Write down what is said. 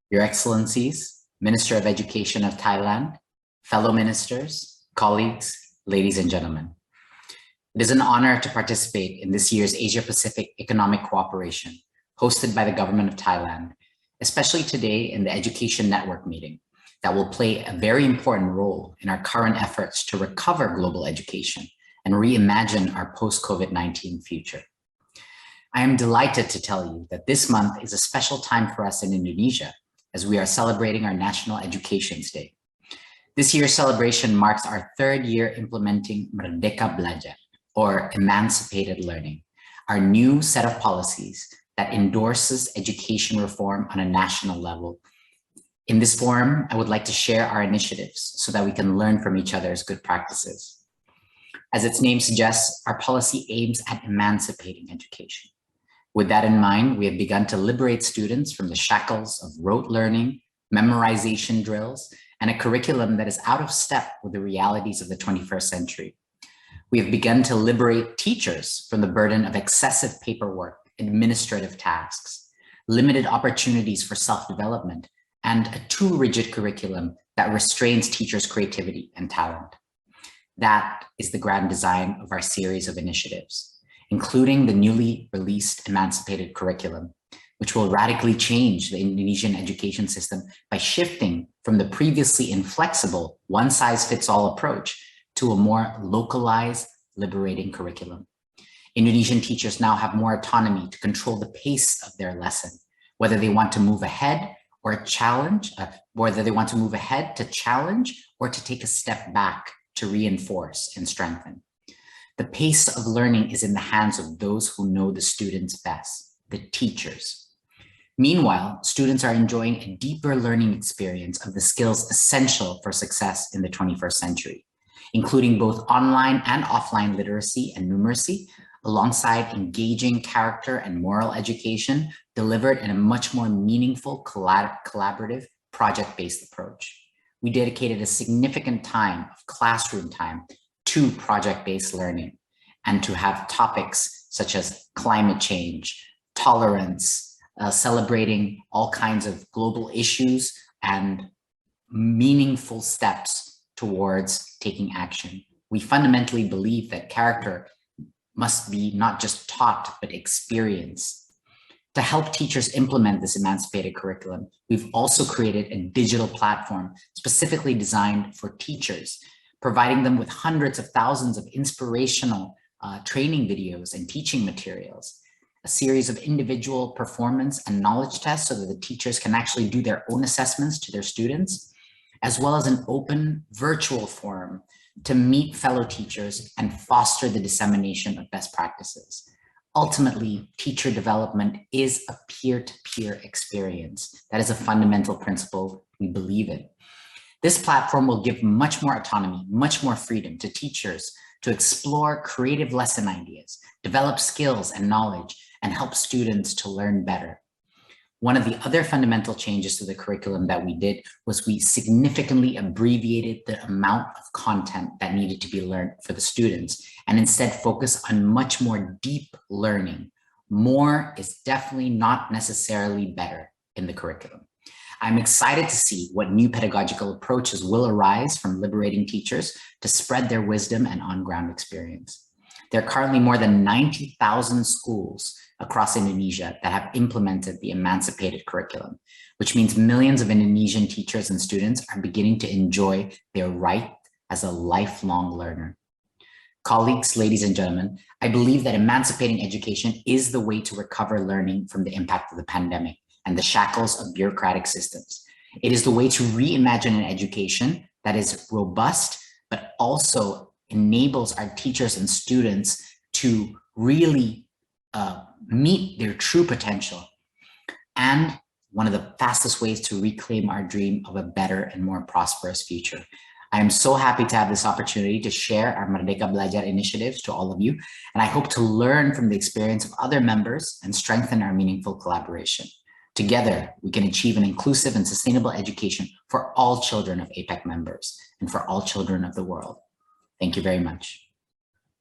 Your Excellencies, Minister of Education of Thailand, fellow ministers, colleagues, ladies and gentlemen. It is an honor to participate in this year's Asia Pacific Economic Cooperation, hosted by the government of Thailand, especially today in the Education Network meeting that will play a very important role in our current efforts to recover global education and reimagine our post-COVID-19 future. I am delighted to tell you that this month is a special time for us in Indonesia as we are celebrating our National Education Day. This year's celebration marks our third year implementing Merdeka Belajar, or emancipated learning, our new set of policies that endorses education reform on a national level. In this forum, I would like to share our initiatives so that we can learn from each other's good practices. As its name suggests, our policy aims at emancipating education. With that in mind, we have begun to liberate students from the shackles of rote learning, memorization drills, and a curriculum that is out of step with the realities of the 21st century. We have begun to liberate teachers from the burden of excessive paperwork, administrative tasks, limited opportunities for self-development, and a too rigid curriculum that restrains teachers' creativity and talent. That is the grand design of our series of initiatives, including the newly released emancipated curriculum, which will radically change the Indonesian education system by shifting from the previously inflexible one-size-fits-all approach to a more localized, liberating curriculum. Indonesian teachers now have more autonomy to control the pace of their lesson, whether they want to move ahead or challenge, whether they want to move ahead to challenge or to take a step back to reinforce and strengthen. The pace of learning is in the hands of those who know the students best, the teachers. Meanwhile, students are enjoying a deeper learning experience of the skills essential for success in the 21st century, including both online and offline literacy and numeracy, alongside engaging character and moral education delivered in a much more meaningful, collaborative, project-based approach. We dedicated a significant time of classroom time to project-based learning and to have topics such as climate change, tolerance, celebrating all kinds of global issues and meaningful steps towards taking action. We fundamentally believe that character must be not just taught, but experienced. To help teachers implement this emancipated curriculum, we've also created a digital platform specifically designed for teachers, providing them with hundreds of thousands of inspirational training videos and teaching materials, a series of individual performance and knowledge tests so that the teachers can actually do their own assessments to their students, as well as an open virtual forum to meet fellow teachers and foster the dissemination of best practices. Ultimately, teacher development is a peer-to-peer experience. That is a fundamental principle we believe in. This platform will give much more autonomy, much more freedom to teachers to explore creative lesson ideas, develop skills and knowledge, and help students to learn better. One of the other fundamental changes to the curriculum that we did was we significantly abbreviated the amount of content that needed to be learned for the students and instead focus on much more deep learning. More is definitely not necessarily better in the curriculum. I'm excited to see what new pedagogical approaches will arise from liberating teachers to spread their wisdom and on-ground experience. There are currently more than 90,000 schools across Indonesia that have implemented the emancipated curriculum, which means millions of Indonesian teachers and students are beginning to enjoy their right as a lifelong learner. Colleagues, ladies and gentlemen, I believe that emancipating education is the way to recover learning from the impact of the pandemic and the shackles of bureaucratic systems. It is the way to reimagine an education that is robust, but also enables our teachers and students to really meet their true potential, and one of the fastest ways to reclaim our dream of a better and more prosperous future. I am so happy to have this opportunity to share our Merdeka Belajar initiatives to all of you, and I hope to learn from the experience of other members and strengthen our meaningful collaboration. Together, we can achieve an inclusive and sustainable education for all children of APEC members and for all children of the world. Thank you very much.